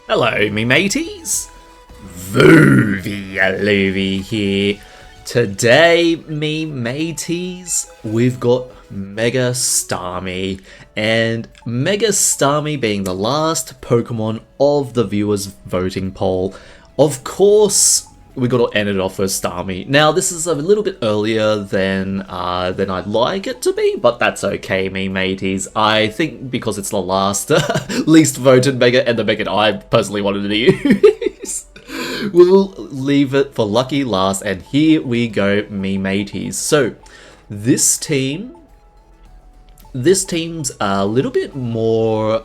Hello, me mateys. Vuvi Yaloovie here. Today, me mateys, we've got Mega Starmie, and Mega Starmie being the last Pokemon of the viewers' voting poll. Of course, we got to end it off with Starmie. Now, this is a little bit earlier than I'd like it to be, but that's okay, me mateys. I think because it's the last least voted Mega, and the Mega I personally wanted to use, we'll leave it for lucky last, and here we go, me mateys. So, this team's a little bit more,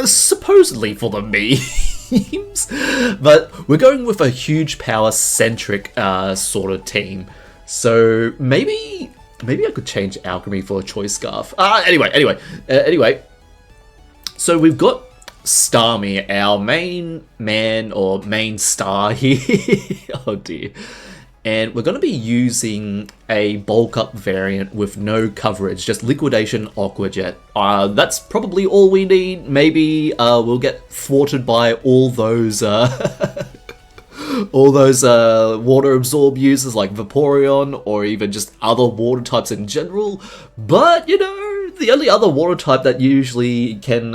supposedly for the memes, but we're going with a huge power-centric sort of team. So maybe I could change Alcremie for a choice scarf. Anyway. So we've got Starmie, our main man or main star here. Oh dear. And we're going to be using a bulk up variant with no coverage, just liquidation Aqua Jet. That's probably all we need. Maybe we'll get thwarted by all those water absorb users like Vaporeon, or even just other water types in general. But you know, the only other water type that usually can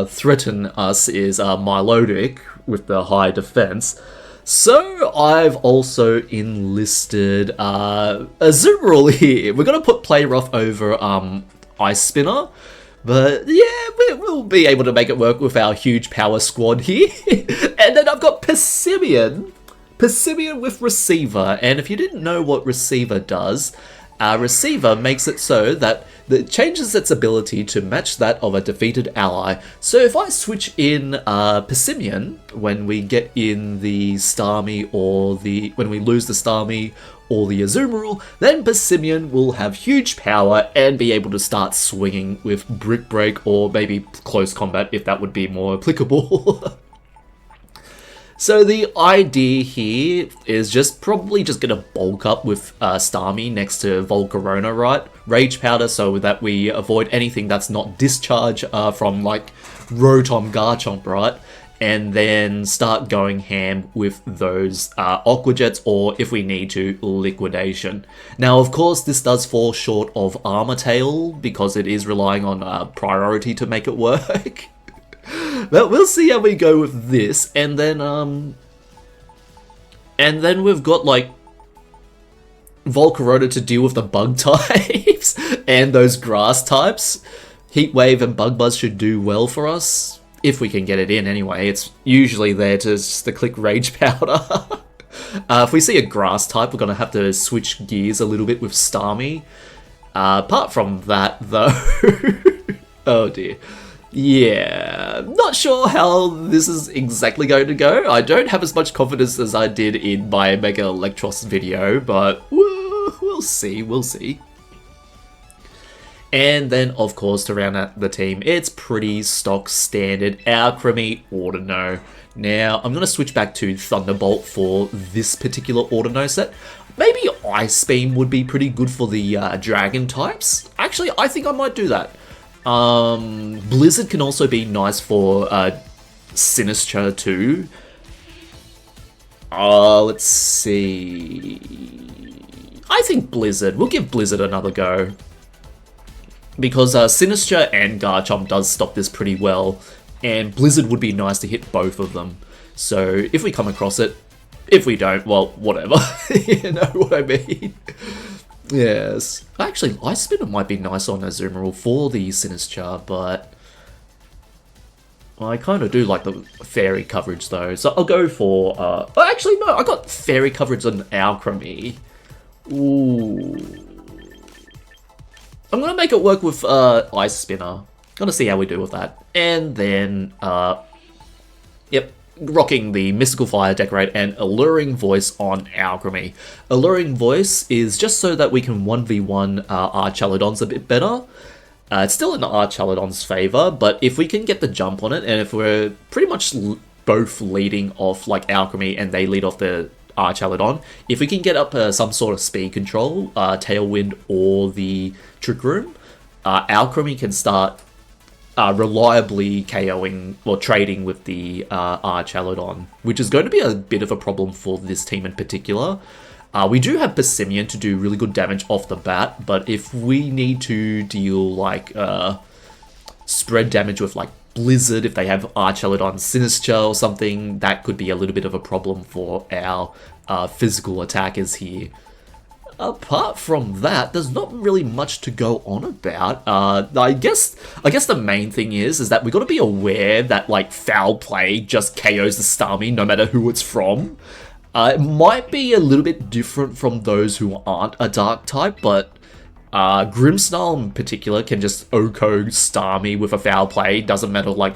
threaten us is Milotic with the high defense. So I've also enlisted Azumarill here. We're gonna put Play Rough over Ice Spinner, but yeah, we'll be able to make it work with our huge power squad here. And then I've got Passimian with Receiver. And if you didn't know what Receiver does, Receiver makes it so that it changes its ability to match that of a defeated ally. So if I switch in Passimian when we get in the Starmie, or when we lose the Starmie or the Azumarill, then Passimian will have huge power and be able to start swinging with Brick Break, or maybe Close Combat if that would be more applicable. So the idea here is probably just going to bulk up with Starmie next to Volcarona, right? Rage Powder, so that we avoid anything that's not discharge from like Rotom, Garchomp, right? And then start going ham with those Aqua Jets, or if we need to, Liquidation. Now, of course, this does fall short of Armor Tail because it is relying on priority to make it work. But we'll see how we go with this, and then we've got like Volcarona to deal with the bug types and those grass types. Heat Wave and Bug Buzz should do well for us if we can get it in. Anyway, it's usually there to click Rage Powder. If we see a grass type, we're gonna have to switch gears a little bit with Starmie. Apart from that, though, oh dear. Yeah, not sure how this is exactly going to go. I don't have as much confidence as I did in my Mega Electros video, but we'll see. And then, of course, to round out the team, it's pretty stock standard Alcremie Audino. Now, I'm going to switch back to Thunderbolt for this particular Audino set. Maybe Ice Beam would be pretty good for the Dragon types. Actually, I think I might do that. Blizzard can also be nice for Sinistcha too. Let's see. I think Blizzard. We'll give Blizzard another go, because Sinistcha and Garchomp does stop this pretty well, and Blizzard would be nice to hit both of them. So if we come across it, if we don't, well, whatever. You know what I mean? Yes. Actually, Ice Spinner might be nice on Azumarill for the Sinistcha, but I kind of do like the Fairy coverage though. So I'll go for... actually, no, I got Fairy coverage on Alcremie. Ooh. I'm going to make it work with Ice Spinner. Gonna see how we do with that. And then, yep. Rocking the Mystical Fire Decorate and Alluring Voice on Alcremie. Alluring Voice is just so that we can 1v1 Archaludons a bit better. It's still in Archaludon's favour, but if we can get the jump on it, and if we're pretty much both leading off like Alcremie and they lead off the Archaludon, if we can get up some sort of speed control, Tailwind or the Trick Room, Alcremie can start reliably KOing or trading with the Archaludon, which is going to be a bit of a problem for this team in particular. We do have Passimian to do really good damage off the bat, but if we need to deal like spread damage with like Blizzard, if they have Archaludon Sinister or something, that could be a little bit of a problem for our physical attackers here. Apart from that, there's not really much to go on about. I guess the main thing is that we got to be aware that like Foul Play just KOs the Starmie no matter who it's from. It might be a little bit different from those who aren't a Dark type, but Grimmsnarl in particular can just OHKO Starmie with a Foul Play. Doesn't matter like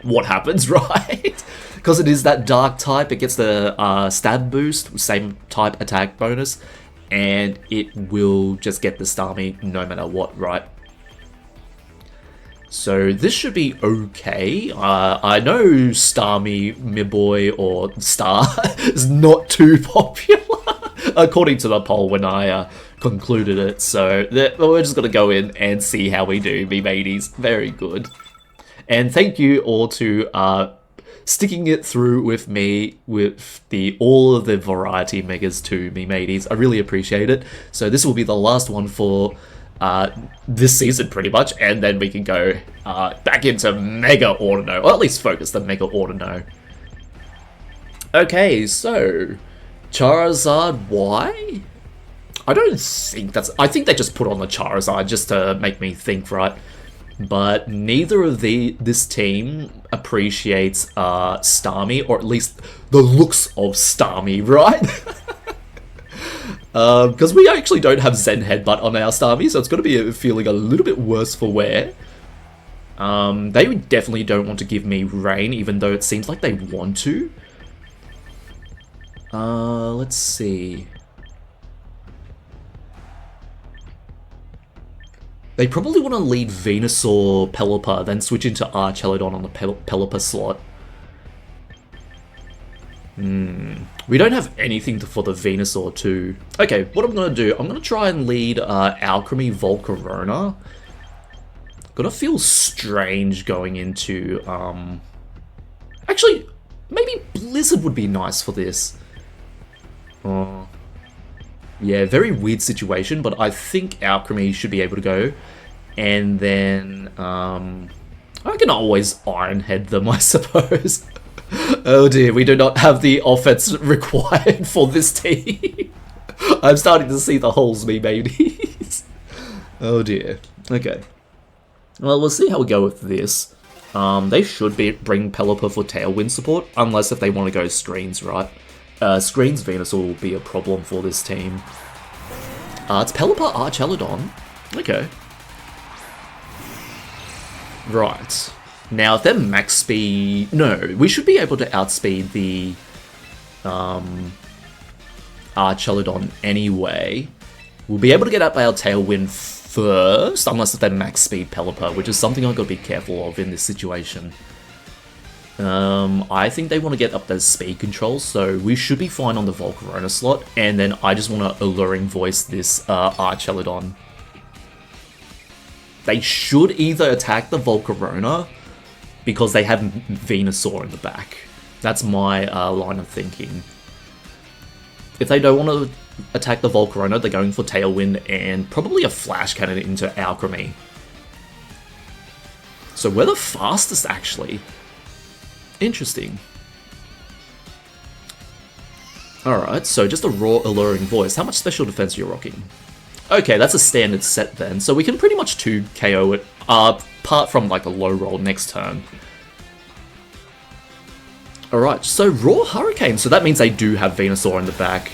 what happens, right? Because it is that Dark type, it gets the stab boost, same type attack bonus, and it will just get the Starmie no matter what, right? So this should be okay. I know Starmie, Miboy, or Star is not too popular, according to the poll when I concluded it. So we're just going to go in and see how we do, me mateys. Very good. And thank you all to sticking it through with me with all of the variety megas too, me mateys. I really appreciate it. So this will be the last one for this season pretty much, and then we can go back into Mega Audino, or at least focus the Mega Audino. Okay, so Charizard, why? I don't think that's... I think they just put on the Charizard just to make me think, right? But neither of this team appreciates Starmie, or at least the looks of Starmie, right? Because we actually don't have Zen Headbutt on our Starmie, so it's going to be feeling a little bit worse for wear. They definitely don't want to give me Rain, even though it seems like they want to. Let's see. They probably want to lead Venusaur Pelipper, then switch into Archaludon on the Pelipper slot. We don't have anything for the Venusaur too. Okay, what I'm going to do, I'm going to try and lead Alcremie Volcarona. Gonna feel strange going into... Actually, maybe Blizzard would be nice for this. Yeah, very weird situation, but I think Alcremie should be able to go. And then, I can always Iron Head them, I suppose. Oh dear, we do not have the offense required for this team. I'm starting to see the holes, me babies. Oh dear. Okay. Well, we'll see how we go with this. They should bring Pelipper for Tailwind support, unless if they want to go Screens, right? Screens Venusaur will be a problem for this team. It's Pelipper Archaludon. Okay. Right. Now, if they're max speed... No, we should be able to outspeed the Archaludon anyway. We'll be able to get up our Tailwind first, unless if they're max speed Pelipper, which is something I've got to be careful of in this situation. I think they want to get up those speed controls, so we should be fine on the Volcarona slot, and then I just want to Alluring Voice this Archaludon. They should either attack the Volcarona, because they have Venusaur in the back. That's my line of thinking. If they don't want to attack the Volcarona, they're going for Tailwind and probably a Flash Cannon into Alcremie. So we're the fastest, actually. Interesting. Alright, so just a raw Alluring Voice. How much special defense are you rocking? Okay, that's a standard set then, so we can pretty much 2 KO it, apart from like a low roll next turn. Alright, so Raw Hurricane, so that means they do have Venusaur in the back.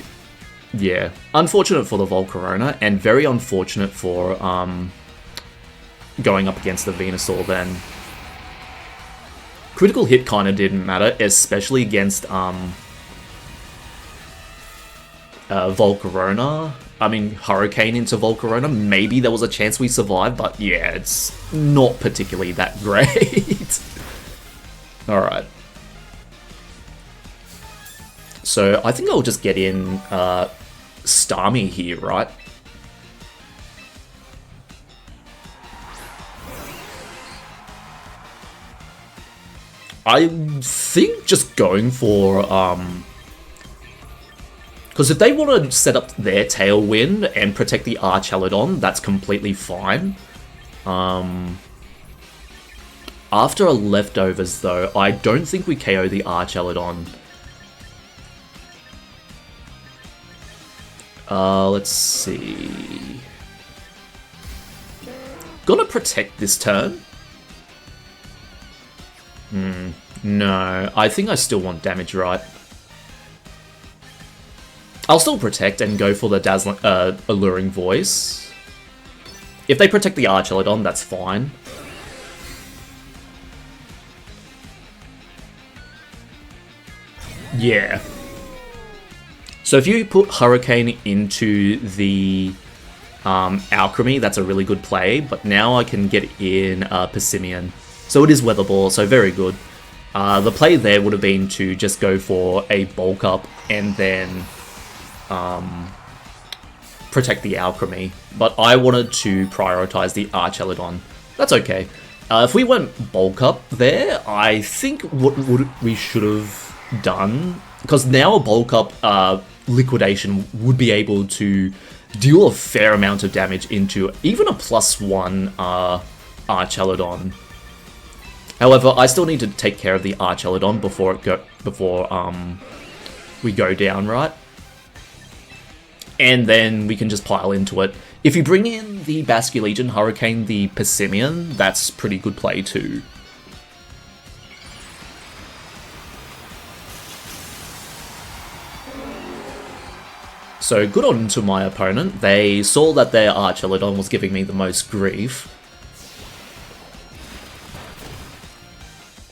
Yeah, unfortunate for the Volcarona, and very unfortunate for going up against the Venusaur then. Critical hit kind of didn't matter, especially against Volcarona. I mean, Hurricane into Volcarona, maybe there was a chance we survived, but yeah, it's not particularly that great. Alright. So, I think I'll just get in Starmie here, right? I think just going for, because if they want to set up their Tailwind and protect the Archaludon, that's completely fine. After our leftovers, though, I don't think we KO the Archaludon. Let's see. Gonna protect this turn. No, I think I still want damage, right? I'll still protect and go for the dazzling, alluring voice. If they protect the Archaludon, that's fine. Yeah. So if you put Hurricane into the Alcremie, that's a really good play, but now I can get in Passimian. So it is Weather Ball, so very good. The play there would have been to just go for a bulk up and then protect the Alcremie, but I wanted to prioritize the Archaludon. That's okay. If we went bulk up there, I think what we should have done, because now a bulk up liquidation would be able to deal a fair amount of damage into even a +1 Archaludon. However, I still need to take care of the Archaludon before we go down, right? And then we can just pile into it. If you bring in the Basculegion, Hurricane the Passimian, that's pretty good play too. So good on to my opponent. They saw that their Archaludon was giving me the most grief.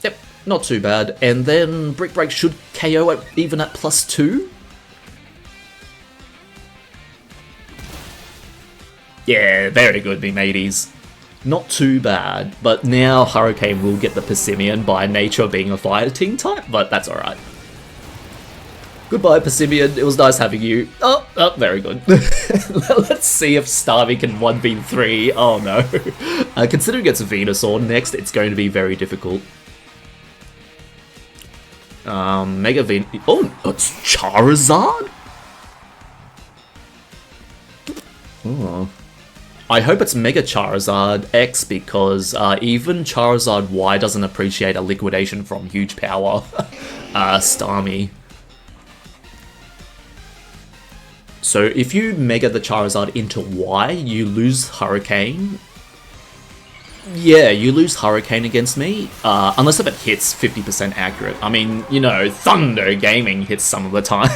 Yep, not too bad. And then Brick Break should KO it even at +2. Yeah, very good, me mateys. Not too bad, but now Hurricane will get the Passimian by nature of being a fighting type, but that's alright. Goodbye, Passimian. It was nice having you. Oh, very good. Let's see if Starmie can 1v3. Oh no. Considering it's Venusaur next, it's going to be very difficult. Mega Ven... Oh, it's Charizard? Oh. I hope it's Mega Charizard X, because even Charizard Y doesn't appreciate a liquidation from huge power. Starmie. So if you Mega the Charizard into Y, you lose Hurricane. Yeah, you lose Hurricane against me, unless if it hits 50% accurate. I mean, you know, Thunder Gaming hits some of the time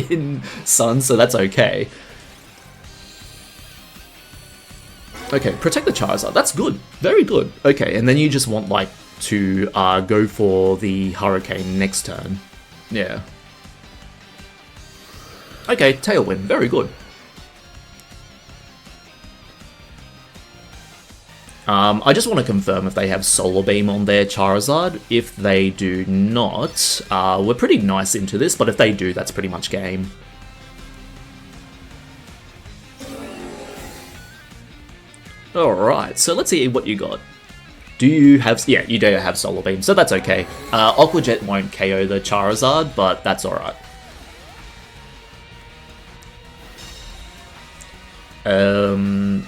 in Sun, so that's okay. Okay, protect the Charizard, that's good, very good. Okay, and then you just want, like, to go for the Hurricane next turn. Yeah. Okay, Tailwind, very good. I just want to confirm if they have Solar Beam on their Charizard. If they do not, we're pretty nice into this, but if they do, that's pretty much game. Alright, so let's see what you got. Do you have... Yeah, you do have Solar Beam, so that's okay. Aqua Jet won't KO the Charizard, but that's alright.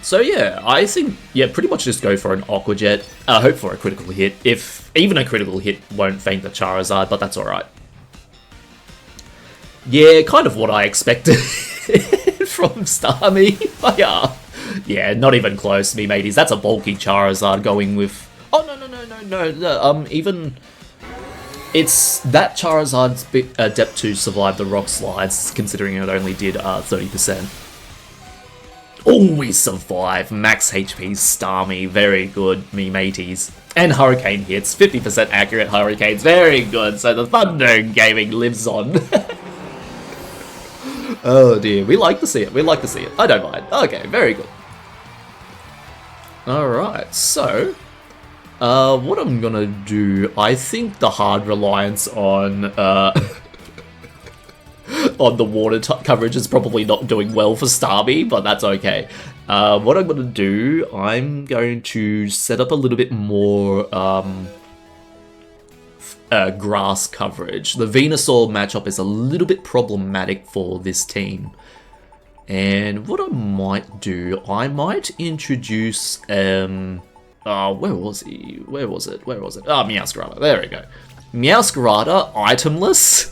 So yeah, I think, yeah, pretty much just go for an Aqua Jet, hope for a critical hit. If even a critical hit won't faint the Charizard, but that's alright. Yeah, kind of what I expected from Starmie. Yeah, not even close, me mateys. That's a bulky Charizard going with... Oh, no, even... It's that Charizard's adept to survive the rock slides, considering it only did 30%. Oh, we survive. Max HP Starmie. Very good, me mateys. And Hurricane hits. 50% accurate Hurricanes. Very good. So the Thunder Gaming lives on. Oh dear. We like to see it. We like to see it. I don't mind. Okay, very good. Alright, so... what I'm gonna do... I think the hard reliance on... on the water coverage is probably not doing well for Starmie, but that's okay. What I'm going to do, I'm going to set up a little bit more grass coverage. The Venusaur matchup is a little bit problematic for this team. And what I might do, I might introduce, where was he? Where was it? Ah, Meowscarada, there we go. Meowscarada, itemless.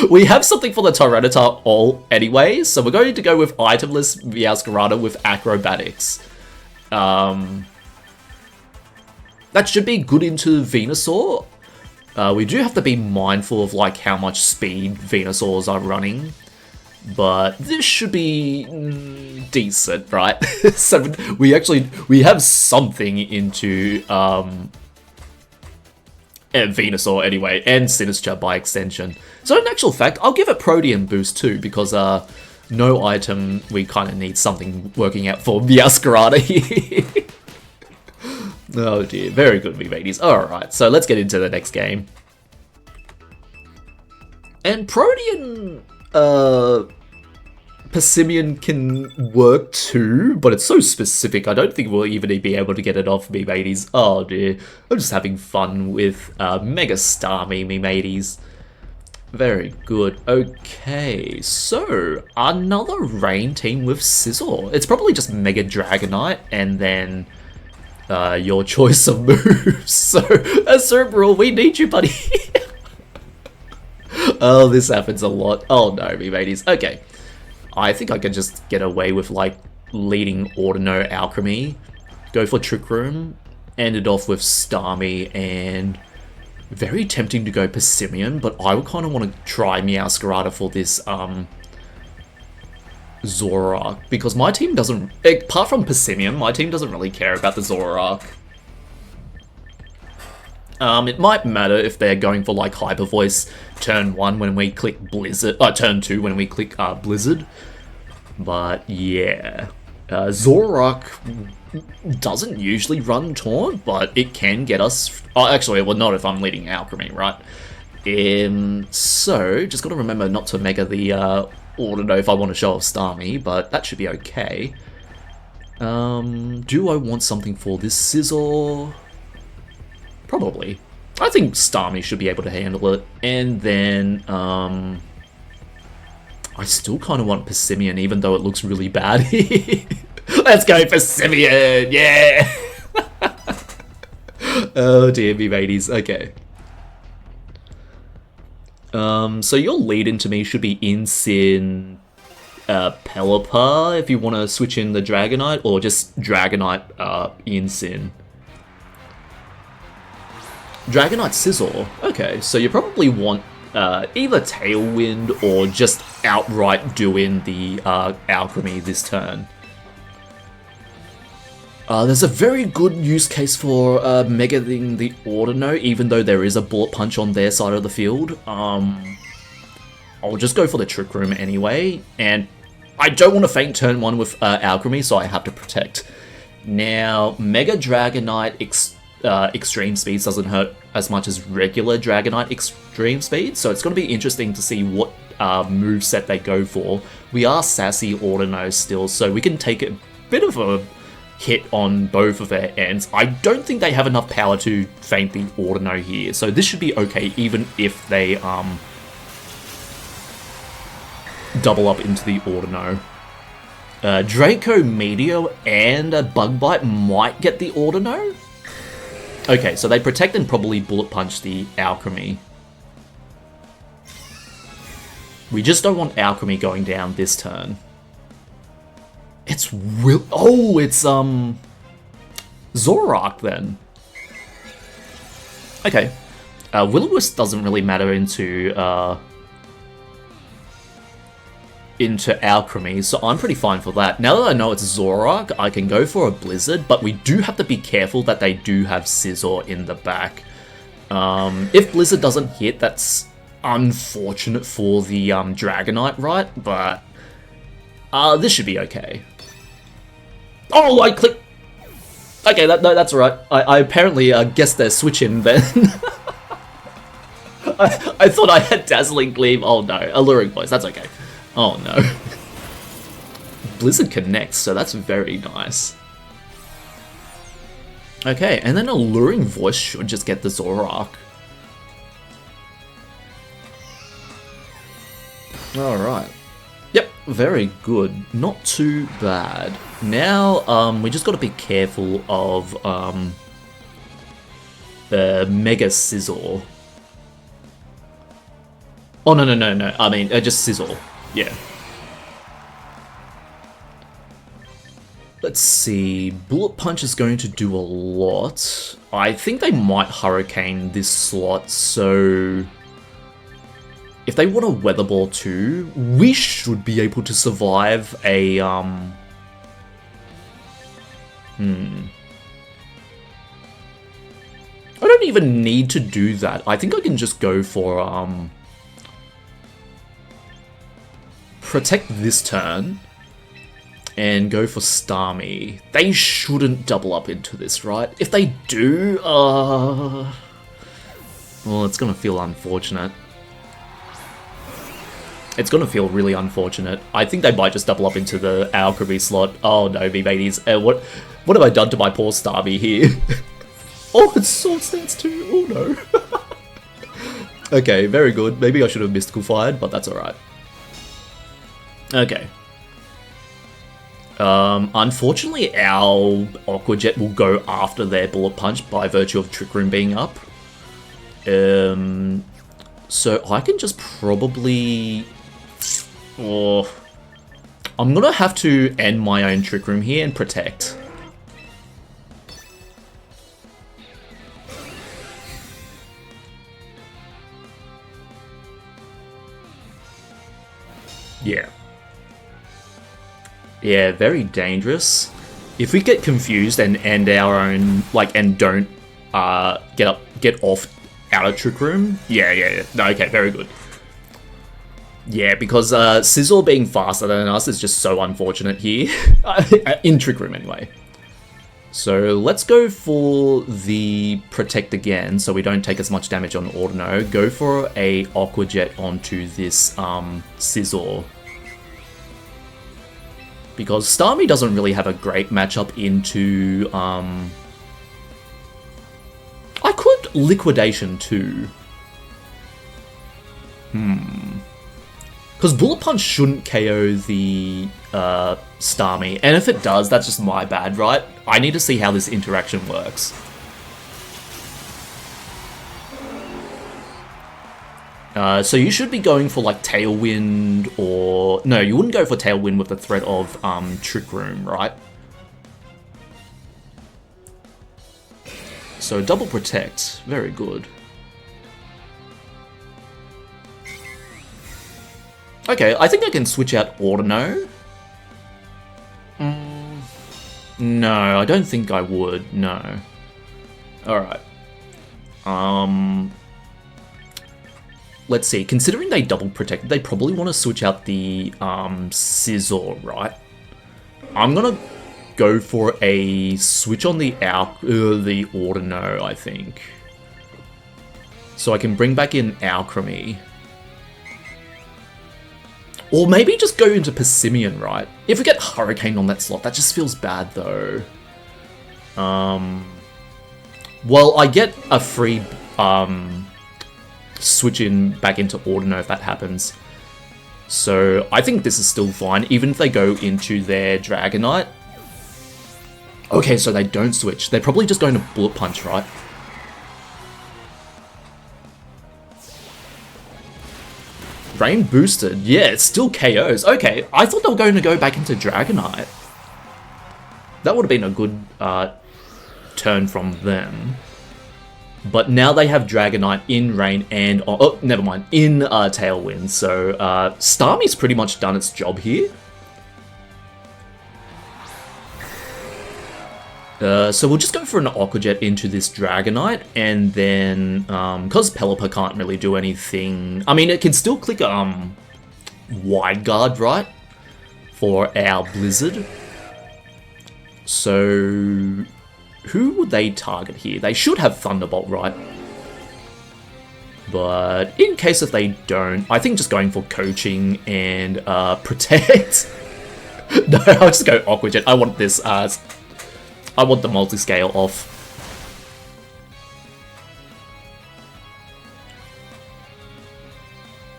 We have something for the Tyranitar all anyway, so we're going to go with itemless Meowscarada with acrobatics. That should be good into Venusaur. We do have to be mindful of like how much speed Venusaurs are running, but this should be decent, right? So we have something into Venusaur anyway, and Sinister by extension. So in actual fact, I'll give it Protean boost too, because no item, we kind of need something working out for Meowscarada here. Oh dear, very good, me mateys. Alright, so let's get into the next game. And Protean, Passimian can work too, but it's so specific, I don't think we'll even be able to get it off, me mateys. Oh dear, I'm just having fun with Mega Starmie, me mateys. Very good. Okay, so another rain team with Scizor. It's probably just Mega Dragonite, and then your choice of moves. So, Cerebral, we need you, buddy. Oh, this happens a lot. Oh no, me mateys. Okay. I think I can just get away with, like, leading Audino Alcremie. Go for Trick Room. End it off with Starmie, and very tempting to go Passimian, but I would kind of want to try Meowscarada for this, Zoroark, because my team doesn't, apart from Passimian, my team doesn't really care about the Zoroark. It might matter if they're going for like Hyper Voice turn 1 when we click Blizzard, turn 2 when we click Blizzard. But yeah, Zoroark doesn't usually run Taunt, but it can get us. Oh, actually, well, not if I'm leading Alcremie, right? So just gotta remember not to mega the Audino if I want to show off Starmie, but that should be okay. Do I want something for this Scizor? Probably. I think Starmie should be able to handle it. And then, I still kind of want Passimian, even though it looks really bad. Let's go Passimian! Yeah! Oh dear me mateys. Okay. So your lead into me should be Incin, Pelipper, if you want to switch in the Dragonite, or just Dragonite, Incin. Dragonite Scizor. Okay, so you probably want either Tailwind or just outright doing the Alcremie this turn. There's a very good use case for Megaing the Audino, even though there is a Bullet Punch on their side of the field. I'll just go for the Trick Room anyway, and I don't want to feint turn 1 with Alcremie, so I have to protect. Now, Mega Dragonite Extreme Speeds doesn't hurt as much as regular Dragonite Extreme Speed, so it's going to be interesting to see what moveset they go for. We are Sassy Audino still, so we can take a bit of a hit on both of their ends. I don't think they have enough power to feint the Audino here, so this should be okay even if they double up into the Audino. Draco Meteor and a Bug Bite might get the Audino. Okay, so they protect and probably Bullet Punch the Alcremie. We just don't want Alcremie going down this turn. It's it's Zoroark then. Okay. Will-O-Wisp doesn't really matter into Alcremie, so I'm pretty fine for that. Now that I know it's Zoroark, I can go for a Blizzard, but we do have to be careful that they do have Scizor in the back. If Blizzard doesn't hit, that's unfortunate for the Dragonite, right? But this should be okay. Oh, I clicked. Okay, that's alright. I apparently guessed their switch in then. I thought I had Dazzling Gleam. Oh no, Alluring Voice. That's okay. Oh no. Blizzard connects, so that's very nice. Okay, and then Alluring Voice should just get the Zoroark. Alright. Yep, very good. Not too bad. Now, we just gotta be careful of, Mega Scizor. Oh, no. I mean, just Scizor. Yeah. Let's see. Bullet Punch is going to do a lot. I think they might Hurricane this slot, so if they want a Weather Ball too, we should be able to survive a, I don't even need to do that. I think I can just go for, Protect this turn and go for Starmie. They shouldn't double up into this, right? If they do, well, it's gonna feel unfortunate. It's gonna feel really unfortunate. I think they might just double up into the Alcremie slot. Oh no, V-Babies. What have I done to my poor Starmie here? Oh, it's Sword Stance too. Oh no. Okay, very good. Maybe I should have Mystical Fired, but that's alright. Okay. Unfortunately, our Aqua Jet will go after their Bullet Punch by virtue of Trick Room being up. So I can just probably... Oh, I'm gonna have to end my own Trick Room here and Protect. Yeah. Yeah, very dangerous. If we get confused and end our own, like, and don't get off out of Trick Room, yeah. No, okay, very good. Yeah, because Scizor being faster than us is just so unfortunate here. In Trick Room, anyway. So let's go for the Protect again, so we don't take as much damage on Audino. Go for a Aqua Jet onto this Scizor. Because Starmie doesn't really have a great matchup into... I could Liquidation too. Because Bullet Punch shouldn't KO the Starmie. And if it does, that's just my bad, right? I need to see how this interaction works. So you should be going for like Tailwind or... No, you wouldn't go for Tailwind with the threat of Trick Room, right? So double Protect, very good. Okay, I think I can switch out Audino. No, I don't think I would, no. Alright. Let's see, considering they double protect, they probably want to switch out the Scizor, right? I'm gonna go for a switch on the Audino, I think. So I can bring back in Alcremie. Or maybe just go into Passimian, right? If we get Hurricane on that slot, that just feels bad though. Well, I get a free switch in back into Audino if that happens. So I think this is still fine, even if they go into their Dragonite. Okay, so they don't switch. They're probably just going to Bullet Punch, right? Rain boosted. Yeah, it's still KOs. Okay, I thought they were going to go back into Dragonite. That would have been a good turn from them. But now they have Dragonite in Rain and... Oh, never mind. In Tailwind. So Starmie's pretty much done its job here. So we'll just go for an Aqua Jet into this Dragonite, and then, because Pelipper can't really do anything, I mean, it can still click, Wide Guard, right, for our Blizzard. So, who would they target here? They should have Thunderbolt, right? But in case if they don't, I think just going for Coaching and, Protect. No, I'll just go Aqua Jet. I want this, I want the multi-scale off.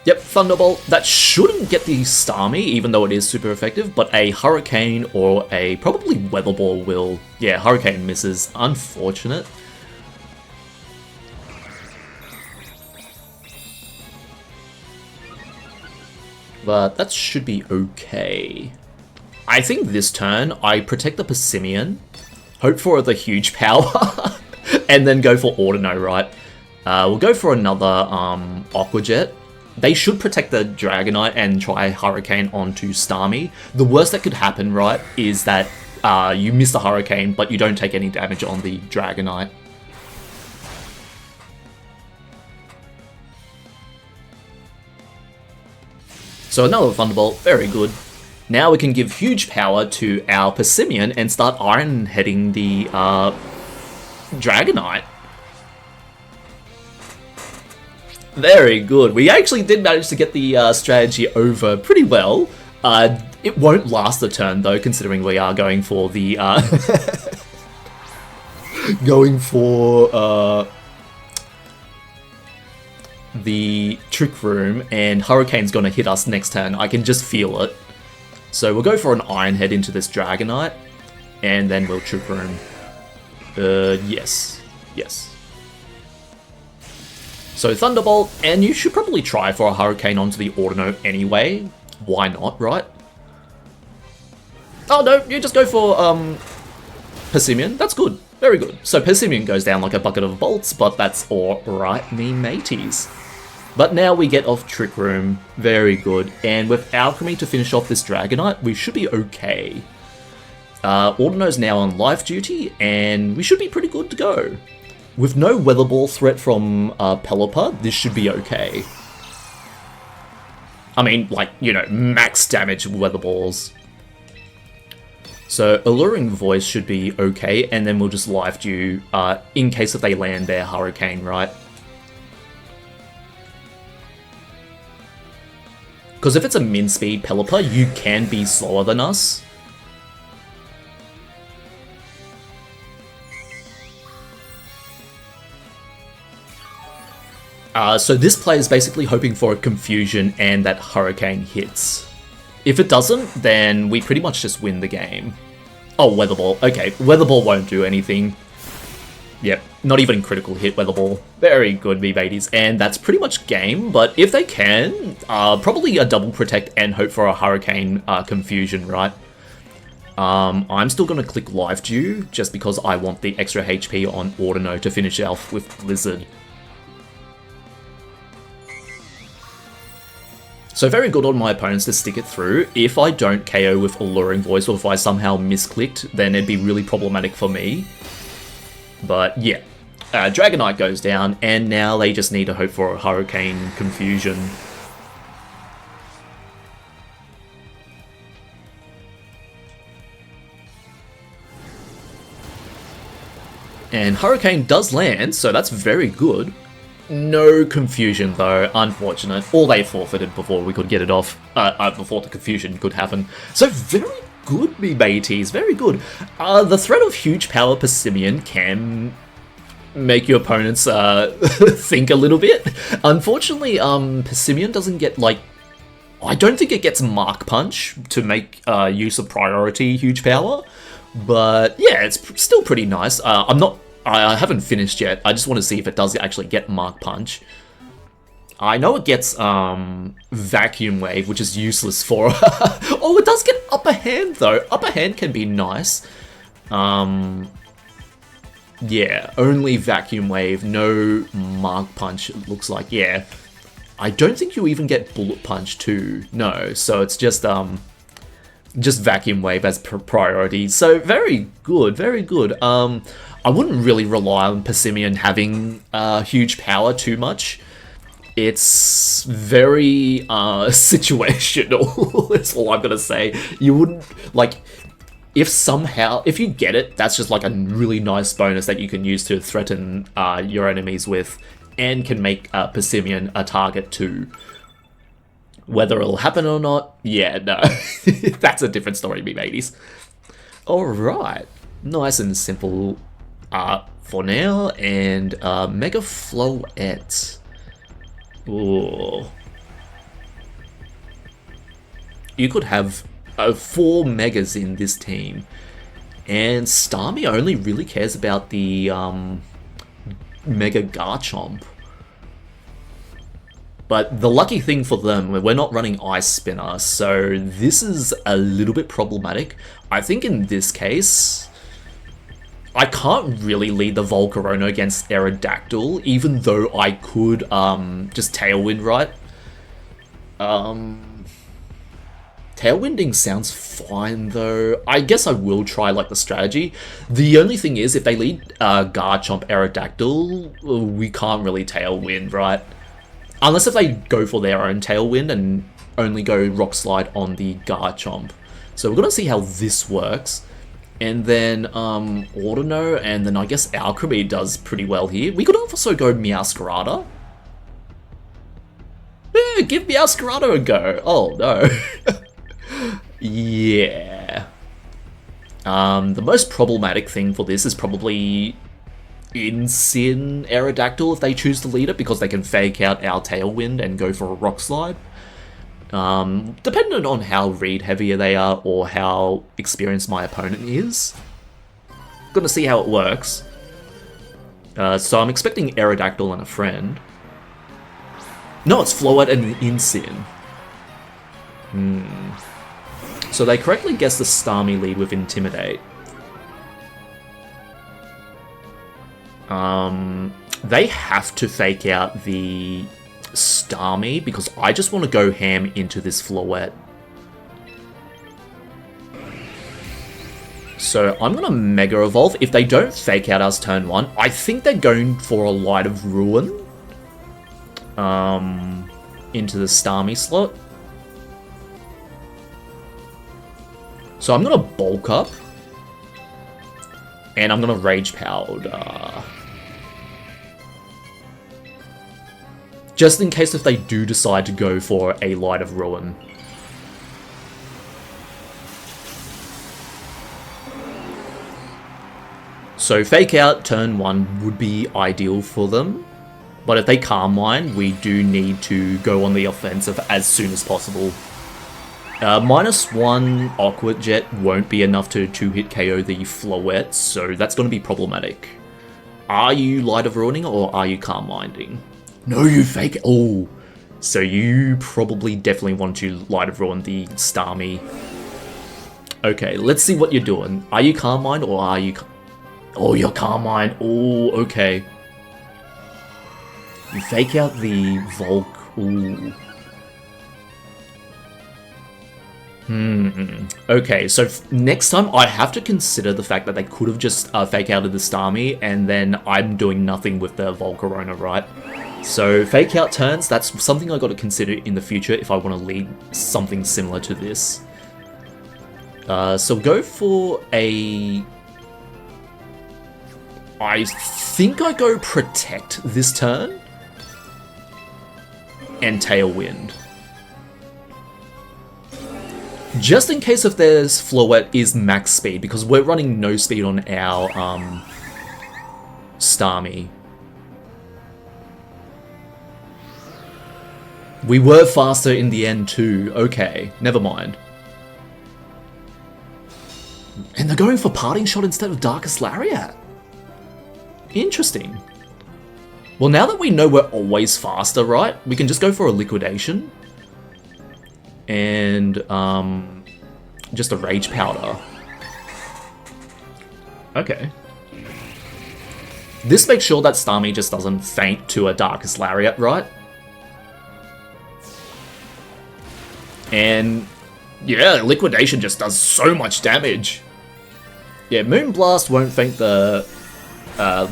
Yep, Thunderbolt. That shouldn't get the Starmie, even though it is super effective, but a Hurricane or a probably Weather Ball will... Yeah, Hurricane misses. Unfortunate. But that should be okay. I think this turn, I protect the Passimian, hope for the huge power, and then go for Audino, right? We'll go for another Aqua Jet. They should protect the Dragonite and try Hurricane onto Starmie. The worst that could happen, right, is that you miss the Hurricane, but you don't take any damage on the Dragonite. So another Thunderbolt, very good. Now we can give huge power to our Passimian and start Iron Heading the Dragonite. Very good. We actually did manage to get the strategy over pretty well. It won't last a turn though, considering we are going for the the Trick Room, and Hurricane's gonna hit us next turn. I can just feel it. So we'll go for an Iron Head into this Dragonite, and then we'll Trick Room. Yes. So Thunderbolt, and you should probably try for a Hurricane onto the Audino anyway. Why not, right? Oh no, you just go for Passimian. That's good. Very good. So Passimian goes down like a bucket of bolts, but that's alright, me mateys. But now we get off Trick Room. Very good. And with Alcremie to finish off this Dragonite, we should be okay. Audino's now on life duty, and we should be pretty good to go. With no Weather Ball threat from Pelipper, this should be okay. I mean, like, you know, max damage Weather Balls. So Alluring Voice should be okay, and then we'll just life dew in case if they land their Hurricane, right? Because if it's a min speed Pelipper, you can be slower than us. So this play is basically hoping for a Confusion and that Hurricane hits. If it doesn't, then we pretty much just win the game. Oh, Weather Ball. Okay, Weather Ball won't do anything. Yep, not even critical hit Weather Ball. Very good, me mateys. And that's pretty much game, but if they can, probably a double protect and hope for a Hurricane Confusion, right? I'm still going to click Life Dew, just because I want the extra HP on Audino to finish off with Blizzard. So very good on my opponents to stick it through. If I don't KO with Alluring Voice, or if I somehow misclicked, then it'd be really problematic for me. But yeah, Dragonite goes down, and now they just need to hope for a Hurricane Confusion. And Hurricane does land, so that's very good. No Confusion though, unfortunate. Or they forfeited before we could get it off, before the Confusion could happen. So very good, me mateys, very good. The threat of huge power Passimian can make your opponents think a little bit. Unfortunately, Passimian doesn't get, like, I don't think it gets Mark Punch to make use of priority huge power. But yeah, it's still pretty nice. I haven't finished yet. I just want to see if it does actually get Mark Punch. I know it gets Vacuum Wave, which is useless for... Oh, it does get Upper Hand, though. Upper Hand can be nice. Yeah, only Vacuum Wave, no Mark Punch, it looks like. Yeah. I don't think you even get Bullet Punch, too. No, so it's just Vacuum Wave as priority. So, very good, very good. I wouldn't really rely on Passimian having huge power too much. It's very situational, that's all I'm gonna say. You wouldn't, like, if you get it, that's just like a really nice bonus that you can use to threaten your enemies with, and can make Passimian a target too. Whether it'll happen or not, yeah, no. That's a different story, me mateys. Alright, nice and simple for now, and Mega Floette. Ooh. you could have 4 Megas in this team. And Starmie only really cares about the Mega Garchomp. But the lucky thing for them, we're not running Ice Spinner, so this is a little bit problematic. I think in this case, I can't really lead the Volcarona against Aerodactyl, even though I could just Tailwind, right? Tailwinding sounds fine though. I guess I will try like the strategy. The only thing is, if they lead Garchomp Aerodactyl, we can't really Tailwind, right? Unless if they go for their own Tailwind and only go Rock Slide on the Garchomp. So we're gonna see how this works. And then Audino, and then I guess Alcremie does pretty well here. We could also go Meowscarada. Yeah, give Meowscarada a go. Oh no. Yeah. The most problematic thing for this is probably Incin Aerodactyl if they choose to lead it, because they can fake out our Tailwind and go for a Rock Slide. Depending on how read heavier they are or how experienced my opponent is. Gonna see how it works. So I'm expecting Aerodactyl and a friend. No, it's Floette and Incin. So they correctly guessed the Starmie lead with Intimidate. They have to fake out the Starmie because I just want to go ham into this Floette. So I'm going to Mega Evolve. If they don't fake out us turn 1, I think they're going for a Light of Ruin into the Starmie slot. So I'm going to Bulk Up. And I'm going to Rage Powder. Just in case if they do decide to go for a Light of Ruin. So Fake Out turn 1 would be ideal for them. But if they Calm Mind, we do need to go on the offensive as soon as possible. -1 Awkward Jet won't be enough to 2-hit KO the Floette, so that's going to be problematic. Are you Light of Ruining or are you Calm Minding? No, you fake. Oh, so you probably definitely want to Light of Ruin the Starmie. Okay, let's see what you're doing. Are you Calm Mind or are you... Oh, you're Calm Mind. Oh, okay. You fake out the Volk. Ooh. Okay, so next time I have to consider the fact that they could have just fake outed the Starmie and then I'm doing nothing with the Volcarona, right? So fake out turns, that's something I got to consider in the future if I want to lead something similar to this. So go for a... I think I go Protect this turn and Tailwind. Just in case if there's Floette is max speed, because we're running no speed on our Starmie. We were faster in the end too. Okay, never mind. And they're going for Parting Shot instead of Darkest Lariat. Interesting. Well, now that we know we're always faster, right? We can just go for a Liquidation. And just a Rage Powder. Okay. This makes sure that Starmie just doesn't faint to a Darkest Lariat, right? And yeah, Liquidation just does so much damage. Yeah, Moonblast won't faint the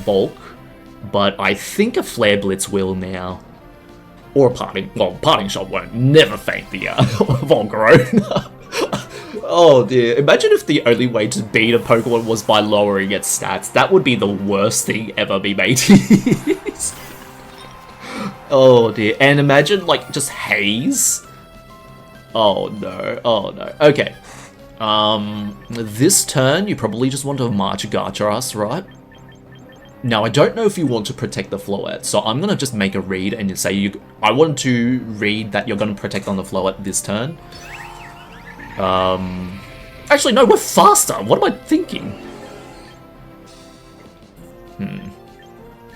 Bulk, but I think a Flare Blitz will now. Or a Parting Shot won't never faint the Volcarona. Oh dear, imagine if the only way to beat a Pokemon was by lowering its stats. That would be the worst thing ever, me mateys. Oh dear, and imagine like just Haze. Oh no, oh no. Okay. This turn you probably just want to March Garchomp, right? Now, I don't know if you want to protect the Floette, so I'm going to just make a read and say I want to read that you're going to protect on the Floette this turn. Actually, no, we're faster. What am I thinking?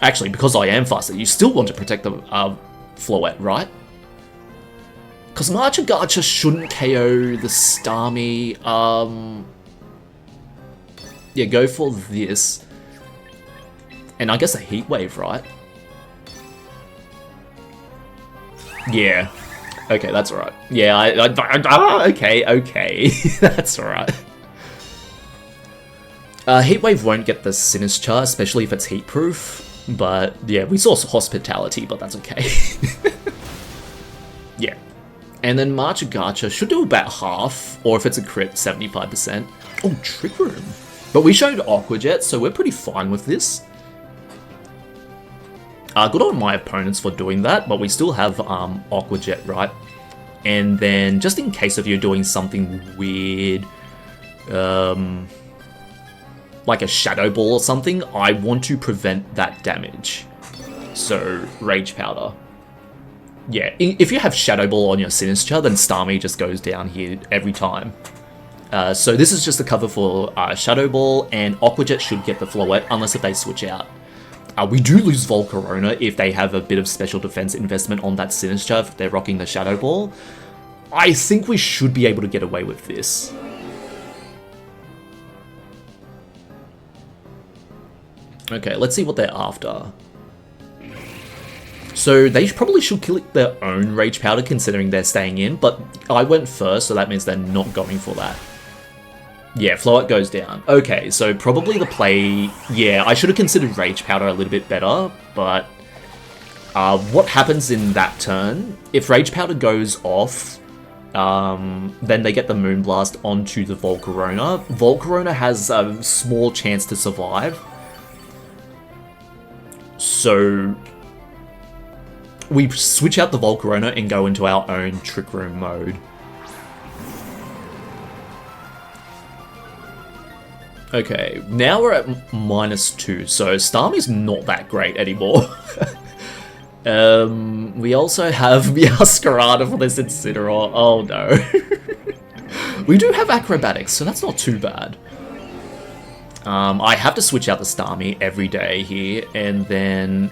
Actually, because I am faster, you still want to protect the Floette, right? Because Marcha shouldn't KO the Starmie. Yeah, go for this. And I guess a Heat Wave, right? Yeah. Okay, that's alright. Yeah, okay. That's alright. Heat Wave won't get the Sinistcha, especially if it's heat proof. But yeah, we saw Hospitality, but that's okay. Yeah. And then Marcha should do about half, or if it's a crit, 75%. Oh, Trick Room. But we showed Aqua Jet, so we're pretty fine with this. Good on my opponents for doing that, but we still have Aqua Jet, right? And then, just in case if you're doing something weird, like a Shadow Ball or something, I want to prevent that damage. So, Rage Powder. Yeah, if you have Shadow Ball on your Sinistcha, then Starmie just goes down here every time. So this is just a cover for Shadow Ball, and Aqua Jet should get the Floette, unless if they switch out. We do lose Volcarona if they have a bit of special defense investment on that Sinistcha, if they're rocking the Shadow Ball. I think we should be able to get away with this. Okay, let's see what they're after. So they probably should kill their own Rage Powder considering they're staying in, but I went first, so that means they're not going for that. Yeah, Floette goes down. Okay, so probably the play... Yeah, I should have considered Rage Powder a little bit better, but... what happens in that turn? If Rage Powder goes off, then they get the Moonblast onto the Volcarona. Volcarona has a small chance to survive. So... we switch out the Volcarona and go into our own Trick Room mode. Okay, now we're at -2, so Starmie's not that great anymore. We also have Meowscarada for this Incineroar. Oh no. We do have Acrobatics, so that's not too bad. I have to switch out the Starmie every day here, and then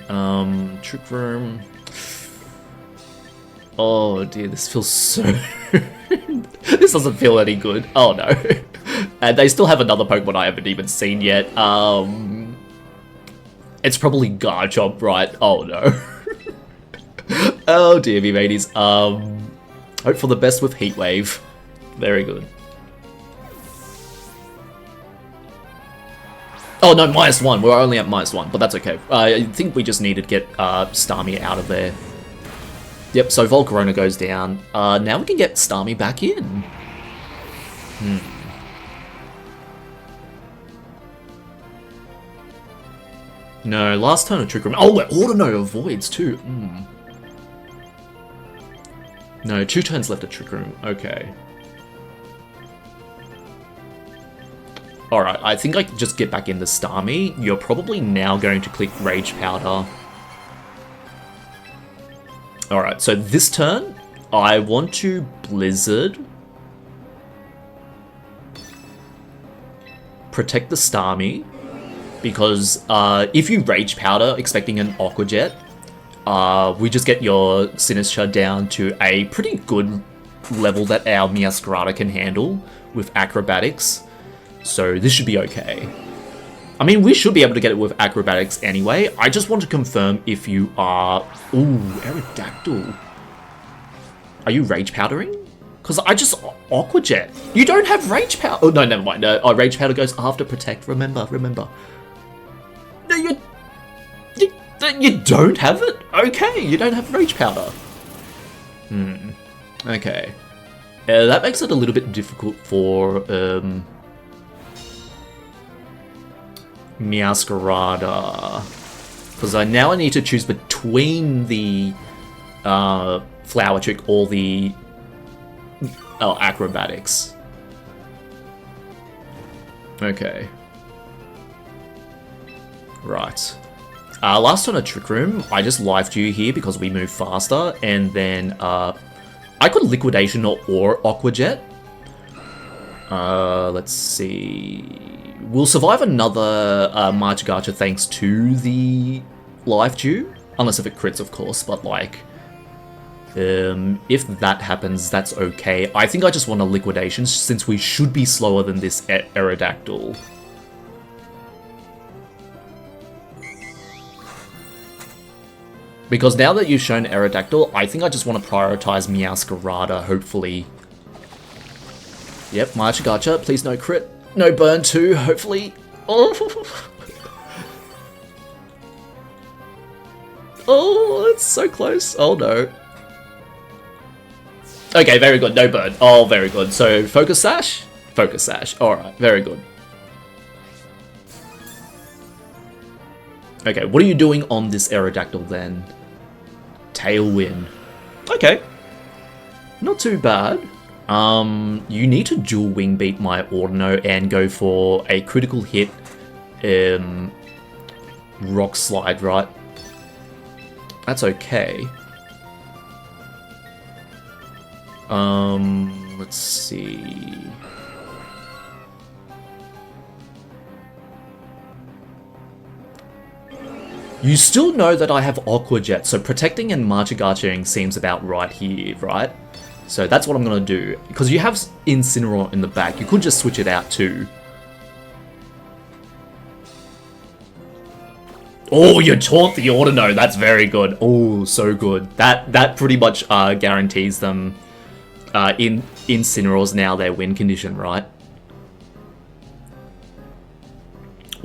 Trick Room. Oh dear, this feels so... This doesn't feel any good. Oh no. And they still have another Pokemon I haven't even seen yet. It's probably Garchomp, right? Oh no. Oh dear me, mateys. Hope for the best with Heat Wave. Very good. Oh no, -1. We're only at -1, but that's okay. I think we just need to get Starmie out of there. Yep, so Volcarona goes down. Now we can get Starmie back in. No, last turn of Trick Room. Oh, Audino avoids too. No, 2 turns left of Trick Room. Okay. Alright, I think I can just get back into Starmie. You're probably now going to click Rage Powder. Alright, so this turn, I want to Blizzard. Protect the Starmie. Because if you Rage Powder expecting an Aqua Jet, we just get your Sinistcha down to a pretty good level that our Meowscarada can handle with Acrobatics. So this should be okay. I mean, we should be able to get it with Acrobatics anyway. I just want to confirm if you are... Ooh, Aerodactyl. Are you Rage Powdering? Because I just... Aqua Jet. You don't have Rage Powder. Oh, no, never mind. No, Rage Powder goes after Protect. Remember. No, you don't have it? Okay, you don't have Rage Powder. Okay. That makes it a little bit difficult for... Meowscarada, because I need to choose between the Flower Trick or the Acrobatics. Okay. Right. Last on a Trick Room, I just Life Dew here because we move faster, and then I could Liquidation or Aqua Jet. Let's see. We'll survive another Marchigacha thanks to the Life Dew. Unless if it crits, of course, but like... if that happens, that's okay. I think I just want a Liquidation, since we should be slower than this Aerodactyl. Because now that you've shown Aerodactyl, I think I just want to prioritize Meowscarada, hopefully. Yep, Marchigacha, please no crit. No burn too, hopefully. Oh, oh, it's so close. Oh no. Okay, very good, no burn. Oh, very good. So, Focus Sash? Focus Sash, alright, very good. Okay, what are you doing on this Aerodactyl then? Tailwind. Okay. Not too bad. You need to dual wing beat my Audino and go for a critical hit Rock Slide, right? That's okay. Let's see. You still know that I have Aqua Jet, so protecting and Marchigachaing seems about right here, right? So that's what I'm gonna do. Because you have Incineroar in the back, you could just switch it out too. Oh, you taunt the Audino, that's very good. Oh, so good. That pretty much guarantees them in Incineroar's now their win condition, right?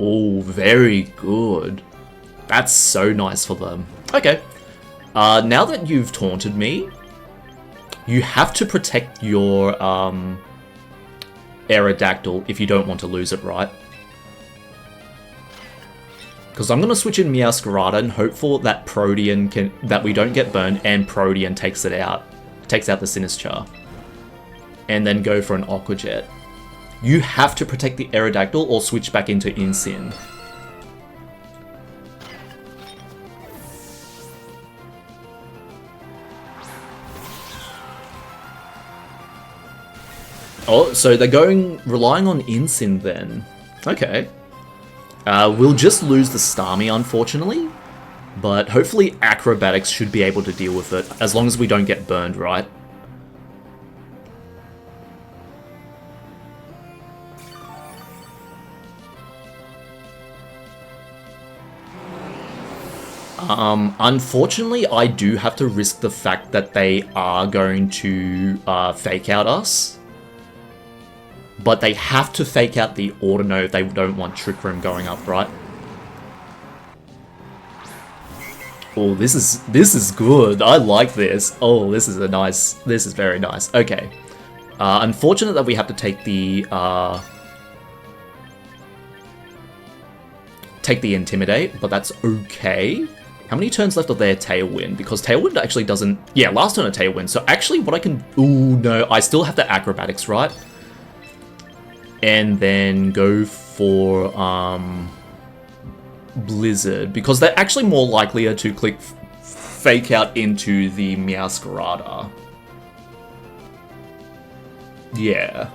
Oh, very good. That's so nice for them. Okay. Now that you've taunted me, you have to protect your Aerodactyl if you don't want to lose it, right? Because I'm going to switch in Meowscarada and hope for that Protean that we don't get burned and Protean takes it out. Takes out the Sinistcha. And then go for an Aqua Jet. You have to protect the Aerodactyl or switch back into Incin. Oh, so they're relying on Incin then. Okay. We'll just lose the Starmie, unfortunately. But hopefully Acrobatics should be able to deal with it, as long as we don't get burned, right? Unfortunately, I do have to risk the fact that they are going to fake out us. But they have to fake out the Audino if they don't want Trick Room going up, right? Oh, this is good. I like this. Oh, this is very nice. Okay. Unfortunate that we have to take the Intimidate, but that's okay. How many turns left of their Tailwind? Because Tailwind actually doesn't... Yeah, last turn a Tailwind. So actually what I can... Ooh, no. I still have the Acrobatics, right? And then go for Blizzard, because they're actually more likely to click Fake Out into the Meowscarada. Yeah.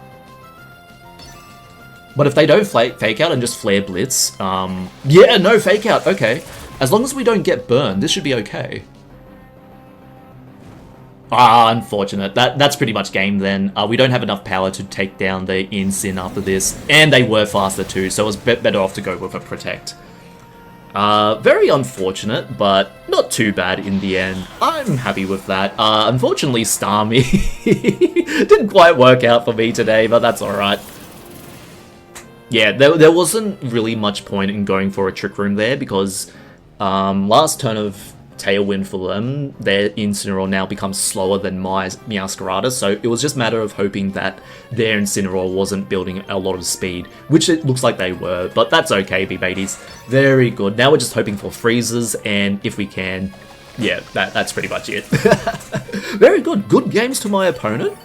But if they don't Fake Out and just Flare Blitz, yeah, no Fake Out, okay. As long as we don't get burned, this should be okay. Ah, unfortunate. That's pretty much game then. We don't have enough power to take down the Incin after this. And they were faster too, so it was better off to go with a Protect. Very unfortunate, but not too bad in the end. I'm happy with that. Unfortunately, Starmie didn't quite work out for me today, but that's alright. Yeah, there wasn't really much point in going for a Trick Room there, because last turn of Tailwind for them, their Incineroar now becomes slower than my Meowscarada, so it was just a matter of hoping that their Incineroar wasn't building a lot of speed, which it looks like they were, but that's okay, B-Babies. Very good. Now we're just hoping for freezes, and if we can, yeah, that's pretty much it. Very good. Good games to my opponent.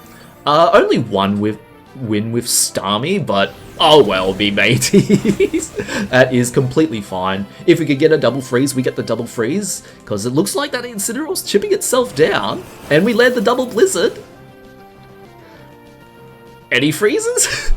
Only one win with Starmie, but oh well, B-Mateys. That is completely fine. If we could get a double freeze, we get the double freeze, because it looks like that Incineroar's chipping itself down, and we land the double Blizzard. Any freezes?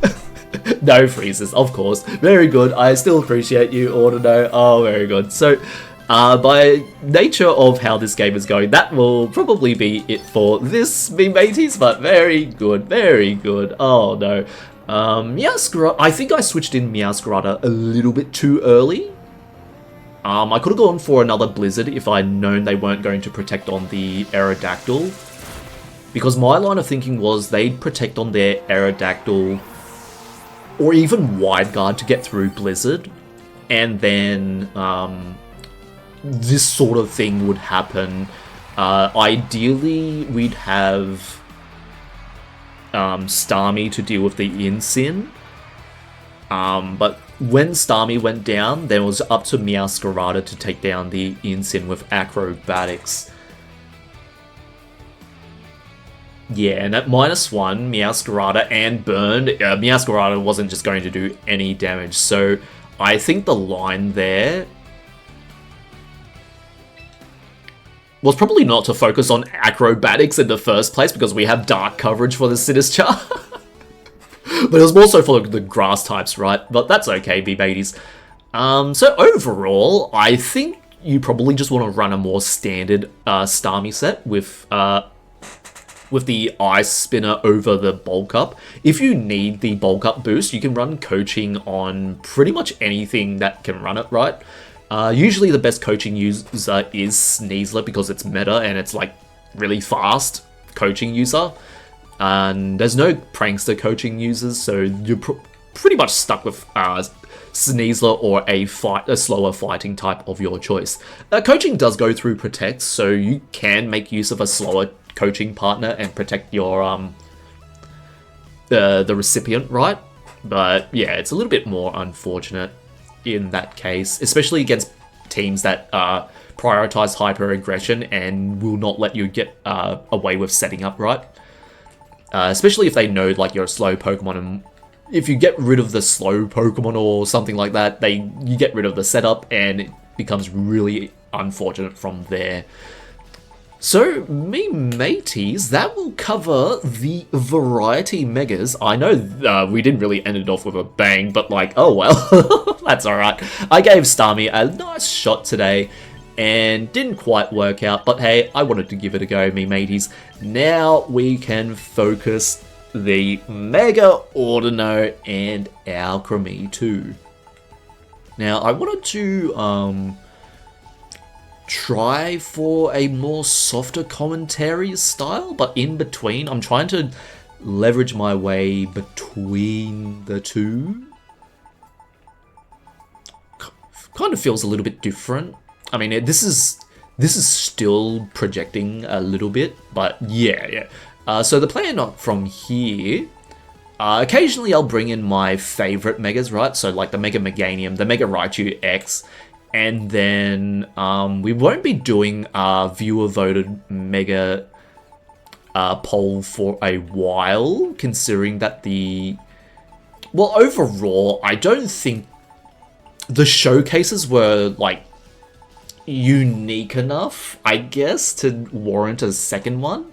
No freezes, of course. Very good. I still appreciate you, Audino. Oh, very good. So, by nature of how this game is going, that will probably be it for this, me mateys, but very good, very good. Oh, no. Meowscarada, I think I switched in Meowscarada a little bit too early. I could have gone for another Blizzard if I'd known they weren't going to protect on the Aerodactyl. Because my line of thinking was they'd protect on their Aerodactyl or even Wide Guard to get through Blizzard. And then this sort of thing would happen. Ideally, we'd have Starmie to deal with the Incin. But when Starmie went down, then it was up to Meowscarada to take down the Incin with Acrobatics. Yeah, and at -1, Meowscarada and Burn, Meowscarada wasn't just going to do any damage, so I think the line there was probably not to focus on Acrobatics in the first place, because we have Dark coverage for the Sinistcha. But it was more so for the grass types, right? But that's okay, B-Babies. So overall, I think you probably just want to run a more standard Starmie set with the Ice Spinner over the Bulk Up. If you need the Bulk Up boost, you can run coaching on pretty much anything that can run it, right? Usually the best coaching user is Sneasler because it's meta and it's like really fast coaching user. And there's no prankster coaching users, so you're pretty much stuck with Sneasler or a slower fighting type of your choice. Coaching does go through Protect, so you can make use of a slower coaching partner and protect your the recipient, right? But yeah, it's a little bit more unfortunate in that case, especially against teams that prioritize hyper aggression and will not let you get away with setting up, right? Especially if they know like you're a slow Pokemon, and if you get rid of the slow Pokemon or something like that, you get rid of the setup and it becomes really unfortunate from there. So, me mateys, that will cover the variety megas. I know we didn't really end it off with a bang, but like, oh well, that's alright. I gave Starmie a nice shot today and didn't quite work out, but hey, I wanted to give it a go, me mateys. Now we can focus the Mega Audino and Alcremie too. Now, I wanted to try for a more softer commentary style, but in between, I'm trying to leverage my way between the two. Kind of feels a little bit different. I mean, this is still projecting a little bit, but yeah. So the plan from here, occasionally I'll bring in my favorite megas, right? So like the Mega Meganium, the Mega Raichu X, and then we won't be doing a viewer-voted Mega poll for a while, considering that well, overall, I don't think the showcases were like unique enough, I guess, to warrant a second one.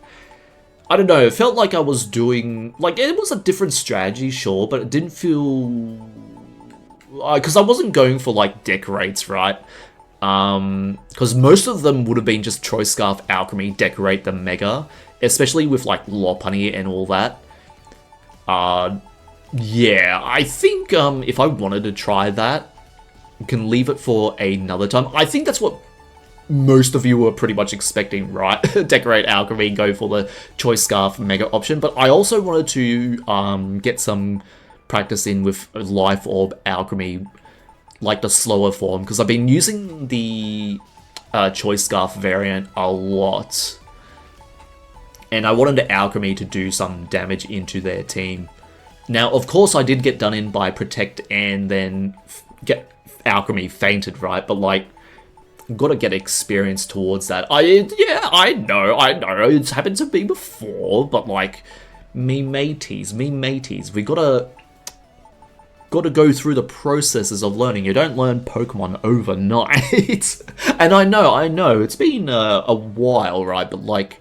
I don't know, it felt like I was doing, like, it was a different strategy, sure, but it didn't feel, because I wasn't going for, like, decorates, right? Because most of them would have been just Choice Scarf, Alcremie, decorate the Mega, especially with, like, Lopunny and all that. Yeah, I think, if I wanted to try that, you can leave it for another time. I think that's what most of you were pretty much expecting, right? Decorate Alcremie, go for the Choice Scarf Mega option. But I also wanted to get some practice in with Life Orb Alcremie, like the slower form, because I've been using the Choice Scarf variant a lot. And I wanted the Alcremie to do some damage into their team. Now, of course, I did get done in by Protect and then get Alcremie fainted, right? But like, gotta get experience towards that. I know, it's happened to me before, but like, me mateys, we gotta go through the processes of learning. You don't learn Pokemon overnight. And I know, it's been a while, right? But like,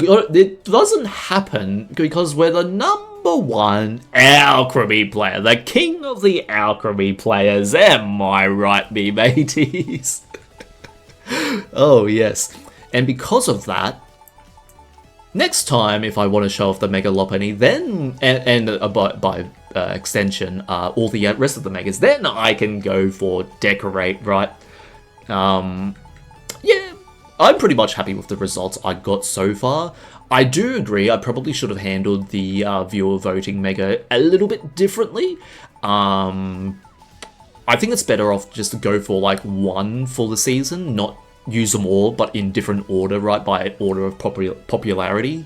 It doesn't happen because we're the number one Alcremie player, the king of the Alcremie players. Am I right, me mateys? Oh, yes. And because of that, next time, if I want to show off the Mega Lopunny, then, by extension, all the rest of the Megas, then I can go for Decorate, right? Yeah, I'm pretty much happy with the results I got so far. I do agree, I probably should have handled the viewer voting Mega a little bit differently. I think it's better off just to go for like one for the season, not use them all, but in different order, right? By order of popularity.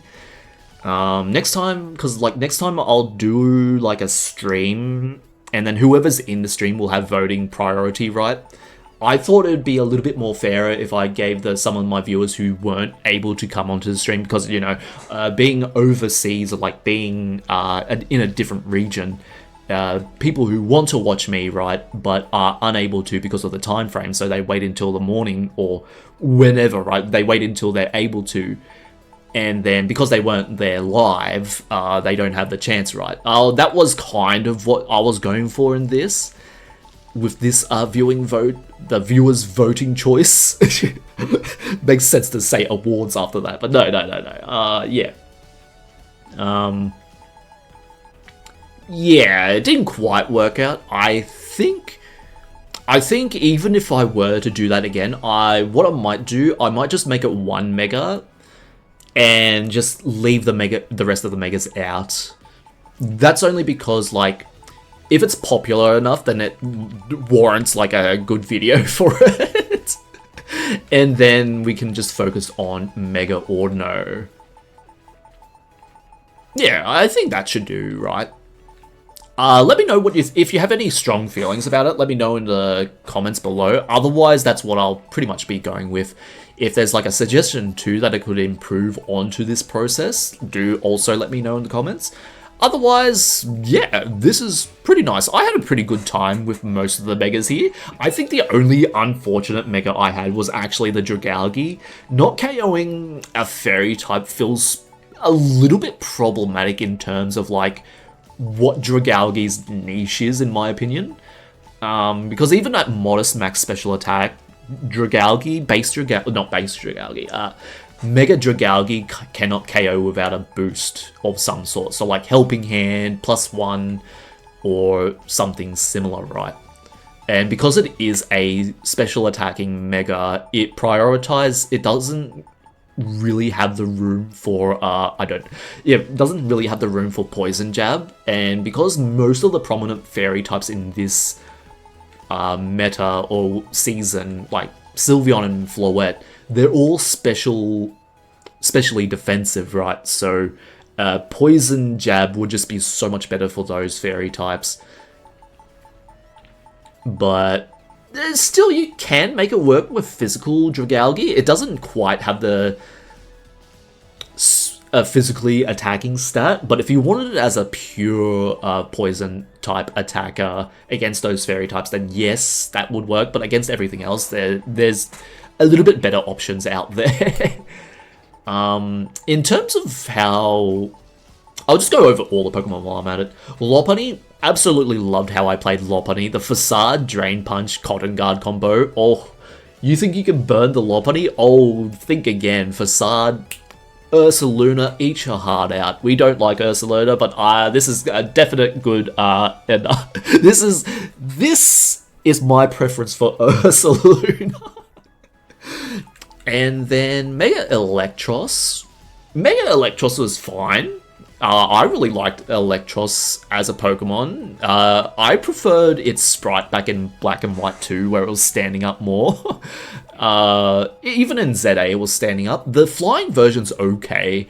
Next time, because like next time I'll do like a stream, and then whoever's in the stream will have voting priority, right? I thought it'd be a little bit more fairer if I gave some of my viewers who weren't able to come onto the stream, because, you know, being overseas or like being in a different region, people who want to watch me, right, but are unable to because of the time frame, so they wait until the morning or whenever, right? They wait until they're able to, and then because they weren't there live, they don't have the chance, right? That was kind of what I was going for in this. With this viewing vote, the viewers' voting choice. Makes sense to say awards after that, but no. Yeah. Yeah, it didn't quite work out. I think even if I were to do that again, what I might do, I might just make it one Mega, and just leave the rest of the Megas out. That's only because, like, if it's popular enough, then it warrants like a good video for it. And then we can just focus on Mega Audino. Yeah, I think that should do, right? Let me know if you have any strong feelings about it. Let me know in the comments below. Otherwise, that's what I'll pretty much be going with. If there's like a suggestion too that it could improve onto this process, do also let me know in the comments. Otherwise, yeah, this is pretty nice. I had a pretty good time with most of the Megas here. I think the only unfortunate Mega I had was actually the Dragalge. Not KOing a Fairy type feels a little bit problematic in terms of, like, what Dragalge's niche is, in my opinion. Because even at modest max special attack, Mega Dragalge cannot KO without a boost of some sort. So like Helping Hand, +1, or something similar, right? And because it is a special attacking Mega, it doesn't really have the room for, it doesn't really have the room for Poison Jab. And because most of the prominent Fairy types in this meta or season, like Sylveon and Floette, they're all specially defensive, right? So Poison Jab would just be so much better for those Fairy types. But still, you can make it work with physical Dragalge. It doesn't quite have the physically attacking stat, but if you wanted it as a pure poison type attacker against those Fairy types, then yes, that would work. But against everything else, there's a little bit better options out there. In terms of how... I'll just go over all the Pokemon while I'm at it. Lopunny, absolutely loved how I played Lopunny. The Facade, Drain Punch, Cotton Guard combo. Oh, you think you can burn the Lopunny? Oh, think again. Facade, Ursaluna, eat your heart out. We don't like Ursaluna, but this is a definite good... this is my preference for Ursaluna. And then Mega Electros. Mega Electros was fine. I really liked Electros as a Pokemon. I preferred its sprite back in Black and White 2, where it was standing up more. Even in ZA, it was standing up. The flying version's okay.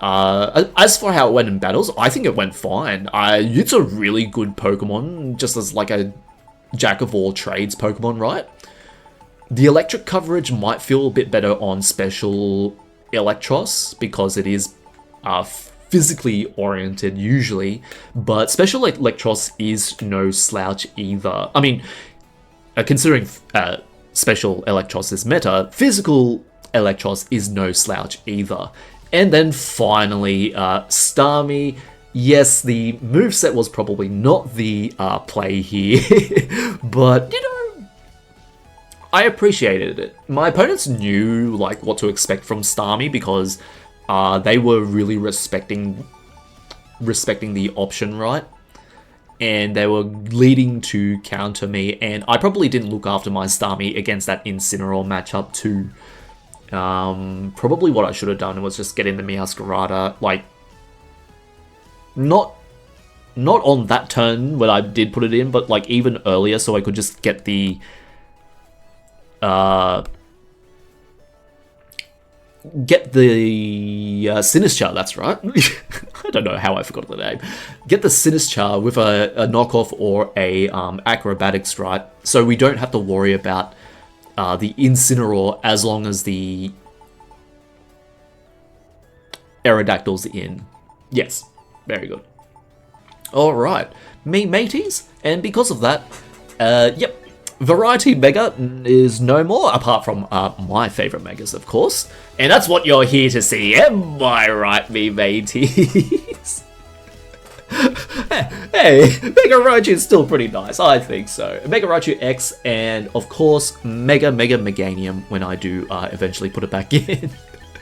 As for how it went in battles, I think it went fine. It's a really good Pokemon, just as like a jack-of-all-trades Pokemon, right? The electric coverage might feel a bit better on Special Electros, because it is physically oriented usually, but Special Electros is no slouch either. I mean, considering Special Electros is meta, Physical Electros is no slouch either. And then finally, Starmie. Yes, the moveset was probably not the play here, but, you know, I appreciated it. My opponents knew, like, what to expect from Starmie because they were really respecting the option right, and they were leading to counter me, and I probably didn't look after my Starmie against that Incineroar matchup too. Probably what I should have done was just get in the Meowscarada, like, not on that turn when I did put it in, but like even earlier, so I could just get the Sinistcha, that's right. I don't know how I forgot the name. Get the Sinistcha with a knockoff or a acrobatics, right? So we don't have to worry about the Incineroar as long as the Aerodactyl's in. Yes, very good. Alright, me mateys, and because of that, yep, Variety Mega is no more, apart from my favourite Megas, of course. And that's what you're here to see, am I right, me mateys? Hey, Mega Raichu is still pretty nice, I think so. Mega Raichu X, and of course, Mega Meganium when I do eventually put it back in.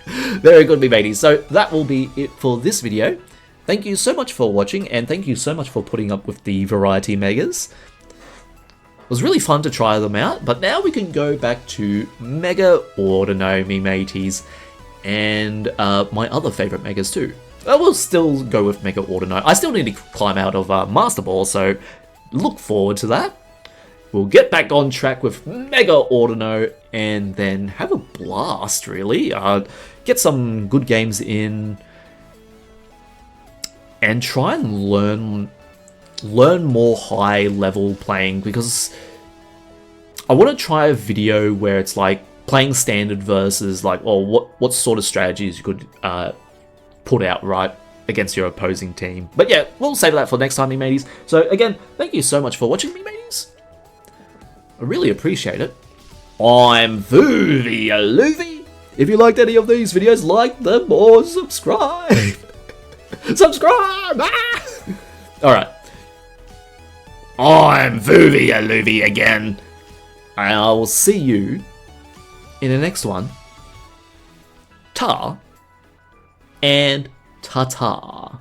Very good, me mateys. So that will be it for this video. Thank you so much for watching, and thank you so much for putting up with the Variety Megas. It was really fun to try them out, but now we can go back to Mega Audino, me mateys, and my other favourite Megas too. I will still go with Mega Audino. I still need to climb out of Master Ball, so look forward to that. We'll get back on track with Mega Audino, and then have a blast, really. Get some good games in, and try and learn more high level playing, because I want to try a video where it's like playing standard versus like, oh, what sort of strategies you could put out right against your opposing team. But yeah, we'll save that for next time, me mateys. So again, thank you so much for watching, me mateys. I really appreciate it. I'm Vuvi Yaloovie. If you liked any of these videos, like them or subscribe. Subscribe! Ah! Alright. I'm Vuvi Yaloovie again. And I will see you in the next one. Ta and ta-ta.